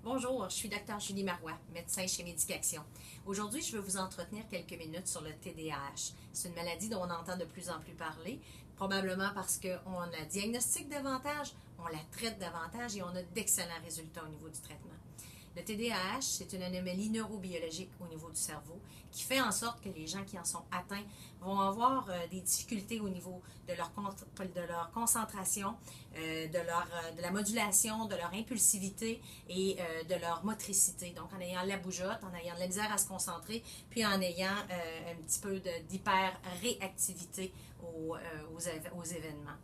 Bonjour, je suis Dr Julie Marois, médecin chez Médication. Aujourd'hui, je veux vous entretenir quelques minutes sur le TDAH. C'est une maladie dont on entend de plus en plus parler, probablement parce qu'on la diagnostique davantage, on la traite davantage et on a d'excellents résultats au niveau du traitement. Le TDAH, c'est une anomalie neurobiologique au niveau du cerveau qui fait en sorte que les gens qui en sont atteints vont avoir des difficultés au niveau de leur concentration, de la modulation, de leur impulsivité et de leur motricité. Donc, en ayant la bougeotte, en ayant de la misère à se concentrer, puis en ayant un petit peu d'hyper-réactivité aux événements.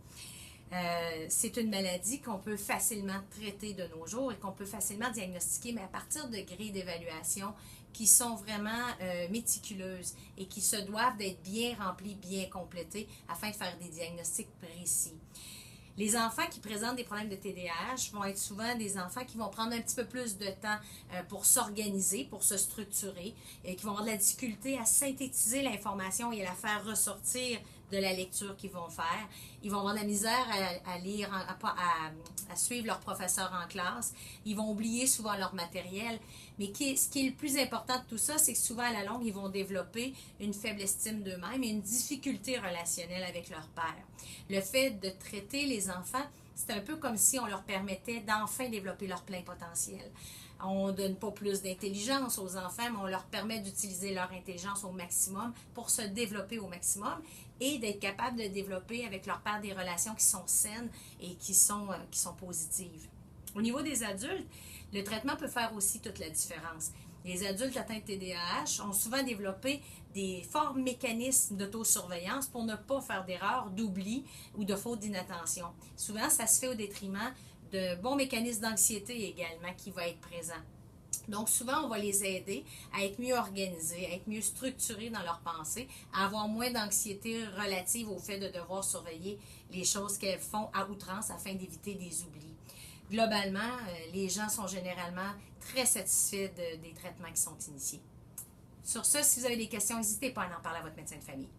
C'est une maladie qu'on peut facilement traiter de nos jours et qu'on peut facilement diagnostiquer, mais à partir de grilles d'évaluation qui sont vraiment méticuleuses et qui se doivent d'être bien remplies, bien complétées afin de faire des diagnostics précis. Les enfants qui présentent des problèmes de TDAH vont être souvent des enfants qui vont prendre un petit peu plus de temps pour s'organiser, pour se structurer, et qui vont avoir de la difficulté à synthétiser l'information et à la faire ressortir de la lecture qu'ils vont faire. Ils vont avoir de la misère à lire, à suivre leur professeur en classe. Ils vont oublier souvent leur matériel. Mais ce qui est le plus important de tout ça, c'est que souvent à la longue, ils vont développer une faible estime d'eux-mêmes et une difficulté relationnelle avec leur père. Le fait de traiter les enfants, c'est un peu comme si on leur permettait d'enfin développer leur plein potentiel. On ne donne pas plus d'intelligence aux enfants, mais on leur permet d'utiliser leur intelligence au maximum pour se développer au maximum et d'être capable de développer avec leur père des relations qui sont saines et qui sont positives. Au niveau des adultes, le traitement peut faire aussi toute la différence. Les adultes atteints de TDAH ont souvent développé des forts mécanismes d'autosurveillance pour ne pas faire d'erreurs, d'oubli ou de faute d'inattention. Souvent, ça se fait au détriment de bons mécanismes d'anxiété également qui vont être présents. Donc, souvent, on va les aider à être mieux organisés, à être mieux structurés dans leurs pensées, à avoir moins d'anxiété relative au fait de devoir surveiller les choses qu'elles font à outrance afin d'éviter des oublis. Globalement, les gens sont généralement très satisfaits des traitements qui sont initiés. Sur ce, si vous avez des questions, n'hésitez pas à en parler à votre médecin de famille.